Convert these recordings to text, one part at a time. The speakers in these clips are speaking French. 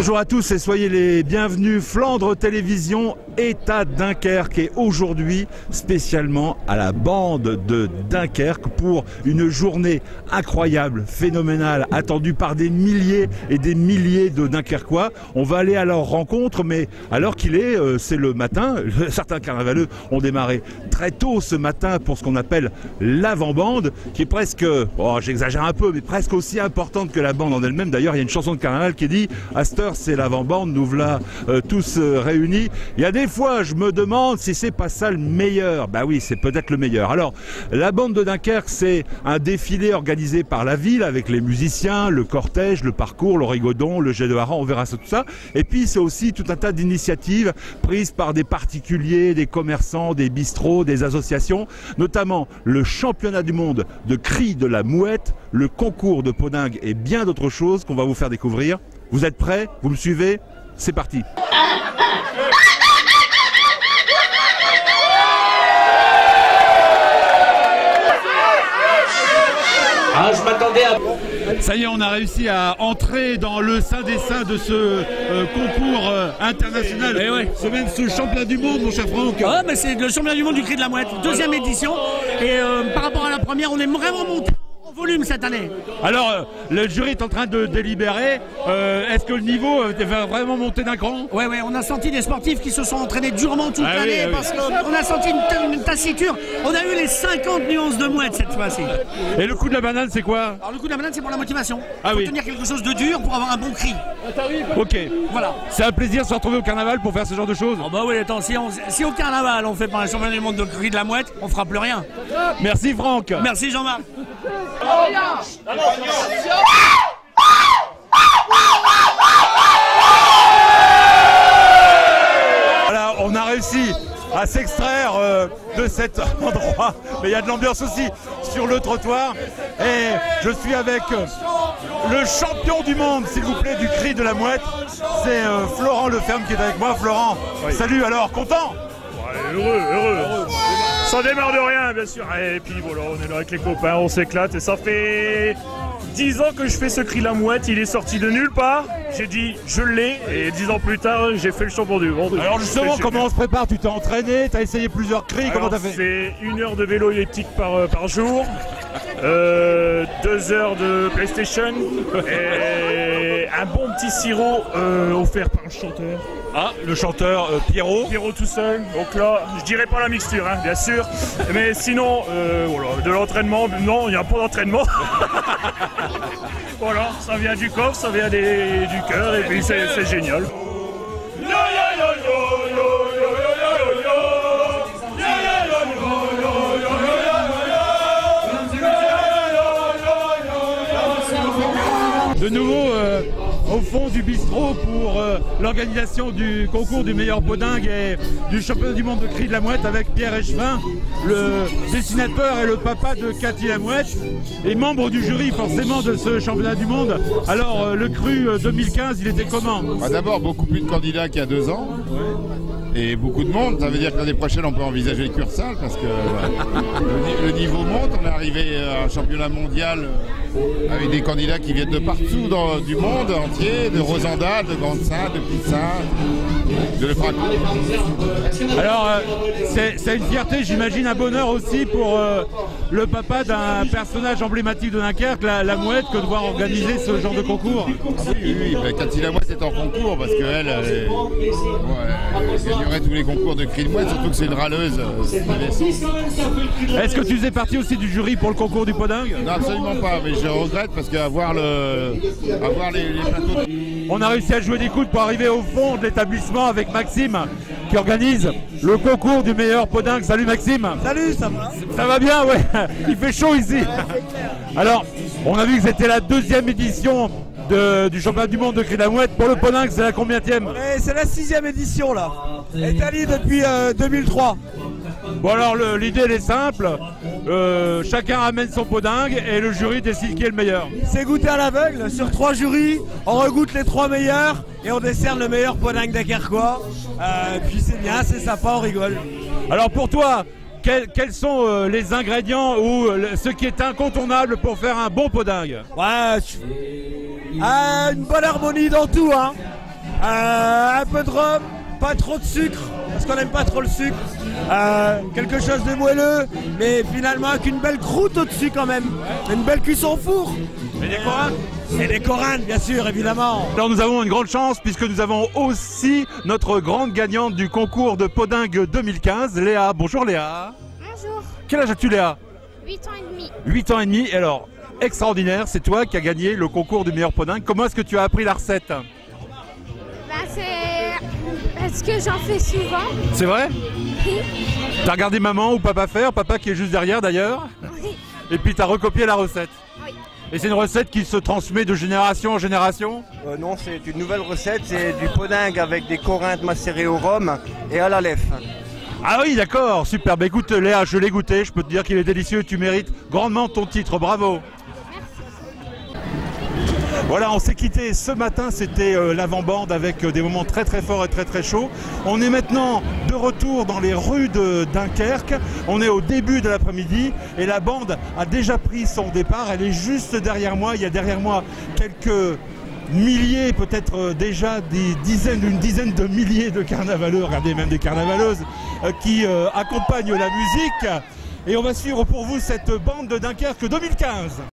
Bonjour à tous et soyez les bienvenus. Flandre Télévision est à Dunkerque et aujourd'hui spécialement à la bande de Dunkerque pour une journée incroyable, phénoménale, attendue par des milliers et des milliers de Dunkerquois. On va aller à leur rencontre, mais alors qu'il est, c'est le matin. Certains carnavaleux ont démarré très tôt ce matin pour ce qu'on appelle l'avant-bande, qui est presque, oh, j'exagère un peu, mais presque aussi importante que la bande en elle-même. D'ailleurs, il y a une chanson de carnaval qui dit « À cette heure, c'est l'avant-bande, nous voilà tous réunis ». Il y a des fois, je me demande si c'est pas ça le meilleur. Bah oui, c'est peut-être le meilleur. Alors, la bande de Dunkerque, c'est un défilé organisé par la ville avec les musiciens, le cortège, le parcours, le rigodon, le jet de hareng, on verra tout ça. Et puis, c'est aussi tout un tas d'initiatives prises par des particuliers, des commerçants, des bistrots, des associations, notamment le championnat du monde de cri de la mouette, le concours de podingue et bien d'autres choses qu'on va vous faire découvrir. Vous êtes prêts? Vous me suivez? C'est parti. Ah, je m'attendais à... Ça y est, on a réussi à entrer dans le sein des saints de ce concours international. Et ouais. C'est même ce championnat du monde, mon cher Franck. Ouais, mais c'est le championnat du monde du cri de la mouette, deuxième édition. Et par rapport à la première, on est vraiment monté en volume cette année. Alors, le jury est en train de délibérer. Est-ce que le niveau va vraiment monter d'un cran? Ouais, on a senti des sportifs qui se sont entraînés durement toute l'année parce qu'on a senti une tassiture. On a eu les 50 nuances de mouette cette fois-ci. Et le coup de la banane, c'est quoi? Alors le coup de la banane, c'est pour la motivation. Ah faut oui. tenir quelque chose de dur pour avoir un bon cri. Ok. Voilà. C'est un plaisir de se retrouver au carnaval pour faire ce genre de choses. Oh bah oui, attends, si au carnaval on fait pas un championnat du monde de cri de la mouette, on fera plus rien. Merci Franck. Merci Jean-Marc. Voilà, on a réussi à s'extraire de cet endroit, mais il y a de l'ambiance aussi sur le trottoir. Et je suis avec le champion du monde, s'il vous plaît, du cri de la mouette. C'est Florent Leferme qui est avec moi. Florent, oui. Salut, alors, content? Ouais, heureux. Ça démarre de rien, bien sûr. Et puis voilà, on est là avec les copains, on s'éclate. Et ça fait 10 ans que je fais ce cri de la mouette. Il est sorti de nulle part. J'ai dit, je l'ai. Et 10 ans plus tard, j'ai fait le champion du monde. Alors justement, comment on se prépare? Tu t'es entraîné? Tu as essayé plusieurs cris? Alors, comment t'as fait? C'est 1 heure de vélo elliptique par jour. 2 heures de PlayStation. Et un bon petit sirop offert par un chanteur. Ah, le chanteur Pierrot. Pierrot tout seul, donc là, je dirais pas la mixture, hein, bien sûr, mais sinon, voilà, de l'entraînement, non, il n'y a pas d'entraînement. Voilà, ça vient du corps, ça vient du cœur, et puis c'est génial. De nouveau au fond du bistrot pour l'organisation du concours du meilleur podingue et du championnat du monde de cri de la mouette avec Pierre Echevin, le dessinateur et le papa de Cathy la mouette et membre du jury forcément de ce championnat du monde. Alors le cru 2015, il était comment? D'abord beaucoup plus de candidats qu'il y a 2 ans. Et beaucoup de monde, ça veut dire que l'année prochaine on peut envisager le cursal parce que le niveau monte. On est arrivé à un championnat mondial avec des candidats qui viennent de partout du monde entier, de Rosendal, de Grande-Sainte, de Petite-Sainte, de Lefrancot. Alors c'est une fierté, j'imagine un bonheur aussi pour le papa d'un personnage emblématique de Dunkerque, la mouette, que de voir organiser ce genre de concours. Oui, Cathy la mouette est en concours parce qu'elle gagnerait tous les concours de cri de mouette, surtout que c'est une râleuse. Est-ce que tu faisais partie aussi du jury pour le concours du podingue? Non, absolument pas, mais je regrette parce qu'avoir les plateaux... On a réussi à jouer des coudes pour arriver au fond de l'établissement avec Maxime qui organise le concours du meilleur podingue. Salut Maxime. Salut, ça va? Ça va bien, ouais. Il fait chaud ici. Alors, on a vu que c'était la 2e édition du championnat du monde de cri de la mouette. Pour le podingue, c'est la combienième? C'est la 6e édition là. Établie depuis 2003. Bon alors l'idée elle est simple, chacun ramène son podingue et le jury décide qui est le meilleur. C'est goûté à l'aveugle, sur 3 jurys, on regoute les 3 meilleurs et on décerne le meilleur podingue dunkerquois. Puis c'est bien, c'est sympa, on rigole. Alors pour toi, quels sont les ingrédients ou ce qui est incontournable pour faire un bon podingue? Ouais, une bonne harmonie dans tout, hein. Un peu de rhum, pas trop de sucre, parce qu'on n'aime pas trop le sucre. Quelque chose de moelleux, mais finalement avec une belle croûte au-dessus quand même. Une belle cuisson au four. Et des Corinnes? Et des Corinnes, bien sûr, évidemment. Alors nous avons une grande chance puisque nous avons aussi notre grande gagnante du concours de Podingue 2015, Léa. Bonjour Léa. Bonjour. Quel âge as-tu Léa? 8 ans et demi. 8 ans et demi. Et alors, extraordinaire, c'est toi qui as gagné le concours du meilleur podingue. Comment est-ce que tu as appris la recette? Bah, c'est parce que j'en fais souvent. C'est vrai? Oui. T'as regardé maman ou papa faire, papa qui est juste derrière d'ailleurs, Oui. et puis t'as recopié la recette. Oui. Et c'est une recette qui se transmet de génération en génération? Non, c'est une nouvelle recette, c'est du podingue avec des corinthes macérés au rhum et à la lèvre. Ah oui, d'accord, super. Bah écoute Léa, je l'ai goûté, je peux te dire qu'il est délicieux, tu mérites grandement ton titre, bravo. Voilà, on s'est quitté ce matin, c'était l'avant-bande avec des moments très très forts et très très chauds. On est maintenant de retour dans les rues de Dunkerque, on est au début de l'après-midi et la bande a déjà pris son départ, elle est juste derrière moi, il y a derrière moi quelques milliers, peut-être déjà une dizaine de milliers de carnavaleux, regardez même des carnavaleuses, qui accompagnent la musique. Et on va suivre pour vous cette bande de Dunkerque 2015.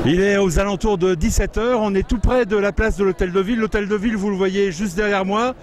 Il est aux alentours de 17 h, on est tout près de la place de l'Hôtel de Ville. L'Hôtel de Ville, vous le voyez juste derrière moi.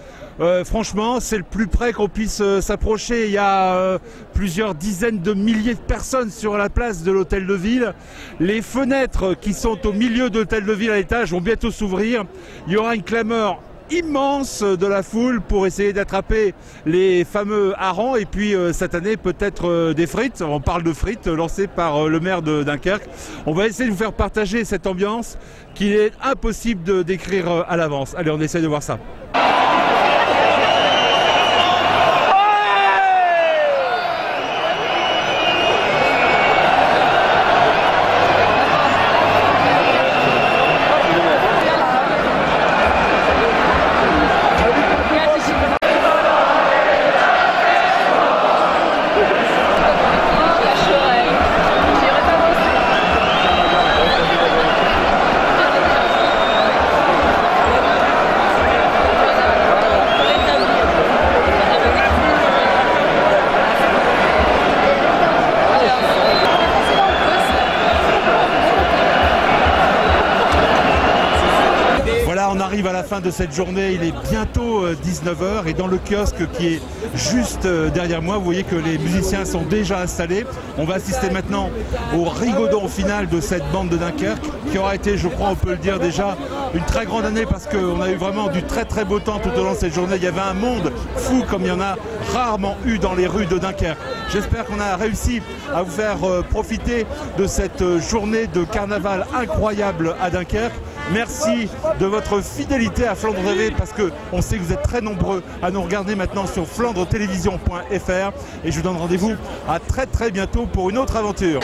Franchement, c'est le plus près qu'on puisse s'approcher. Il y a plusieurs dizaines de milliers de personnes sur la place de l'Hôtel de Ville. Les fenêtres qui sont au milieu de l'Hôtel de Ville à l'étage vont bientôt s'ouvrir. Il y aura une clameur immense de la foule pour essayer d'attraper les fameux harengs et puis cette année peut-être des frites. On parle de frites lancées par le maire de Dunkerque. On va essayer de vous faire partager cette ambiance qu'il est impossible de décrire à l'avance. Allez, on essaie de voir ça. On arrive à la fin de cette journée, il est bientôt 19 h et dans le kiosque qui est juste derrière moi, vous voyez que les musiciens sont déjà installés. On va assister maintenant au rigodon final de cette bande de Dunkerque qui aura été, je crois, on peut le dire déjà, une très grande année parce qu'on a eu vraiment du très très beau temps tout au long de cette journée. Il y avait un monde fou comme il y en a rarement eu dans les rues de Dunkerque. J'espère qu'on a réussi à vous faire profiter de cette journée de carnaval incroyable à Dunkerque. Merci de votre fidélité à Flandre TV parce qu'on sait que vous êtes très nombreux à nous regarder maintenant sur flandretélévision.fr et je vous donne rendez-vous à très très bientôt pour une autre aventure.